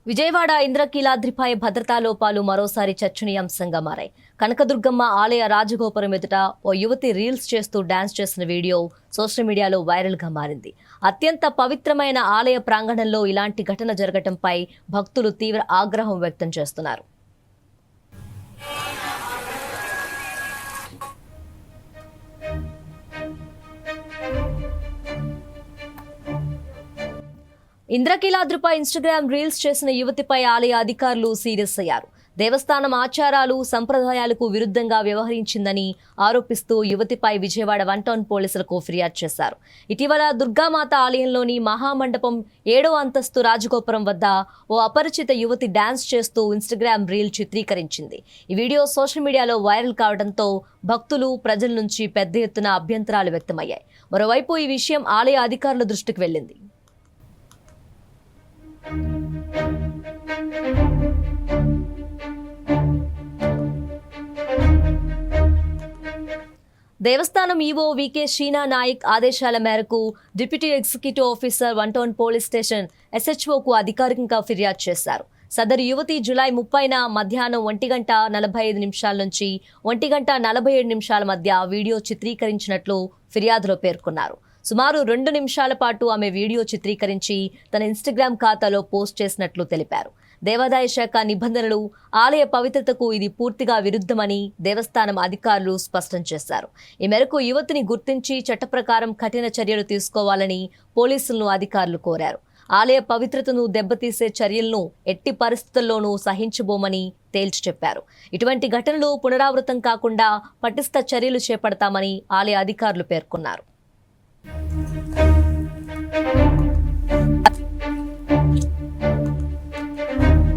విజయవాడ ఇంద్రకీలాద్రిపై భద్రతా లోపాలు మరోసారి చర్చనీయాంశంగా మారాయి. కనకదుర్గమ్మ ఆలయ రాజగోపురం ఎదుట ఓ యువతి రీల్స్ చేస్తూ డాన్స్ చేసిన వీడియో సోషల్ మీడియాలో వైరల్గా మారింది. అత్యంత పవిత్రమైన ఆలయ ప్రాంగణంలో ఇలాంటి ఘటన జరగటంపై భక్తులు తీవ్ర ఆగ్రహం వ్యక్తం చేస్తున్నారు. ఇంద్రకీలాద్రిపై ఇన్స్టాగ్రామ్ రీల్స్ చేసిన యువతిపై ఆలయ అధికారులు సీరియస్ అయ్యారు. దేవస్థానం ఆచారాలు సంప్రదాయాలకు విరుద్ధంగా వ్యవహరించిందని ఆరోపిస్తూ యువతిపై విజయవాడ 1 టౌన్ పోలీసులకు ఫిర్యాదు చేశారు. ఇటీవల దుర్గామాత ఆలయంలోని మహామండపం 7వ అంతస్తు రాజగోపురం వద్ద ఓ అపరిచిత యువతి డాన్స్ చేస్తూ ఇన్స్టాగ్రామ్ రీల్ చిత్రీకరించింది. ఈ వీడియో సోషల్ మీడియాలో వైరల్ కావడంతో భక్తులు, ప్రజల నుంచి పెద్ద ఎత్తున అభ్యంతరాలు వ్యక్తమయ్యాయి. మరోవైపు ఈ విషయం ఆలయ అధికారుల దృష్టికి వెళ్లింది. దేవస్థానం ఈవో వికే శ్రీనా నాయక్ ఆదేశాల మేరకు deputy executive officer 1 town police station SHOకు అధికారికంగా ఫిర్యాదు చేశారు. సదరు యువతి జూలై 30న మధ్యాహ్నం 1:45 నుంచి 1:47 మధ్య వీడియో చిత్రీకరించినట్లు ఫిర్యాదులో పేర్కొన్నారు. సుమారు 2 నిమిషాల పాటు ఆమె వీడియో చిత్రీకరించి తన ఇన్స్టాగ్రామ్ ఖాతాలో పోస్ట్ చేసినట్లు తెలిపారు. దేవాదాయ శాఖ నిబంధనలు, ఆలయ పవిత్రతకు ఇది పూర్తిగా విరుద్ధమని దేవస్థానం అధికారులు స్పష్టం చేశారు. ఈ మేరకు యువతిని గుర్తించి చట్ట ప్రకారం కఠిన చర్యలు తీసుకోవాలని పోలీసులను అధికారులు కోరారు. ఆలయ పవిత్రతను దెబ్బతీసే చర్యలను ఎట్టి పరిస్థితుల్లోనూ సహించబోమని తేల్చి చెప్పారు. ఇటువంటి ఘటనలు పునరావృతం కాకుండా పటిష్ట చర్యలు చేపడతామని ఆలయ అధికారులు పేర్కొన్నారు.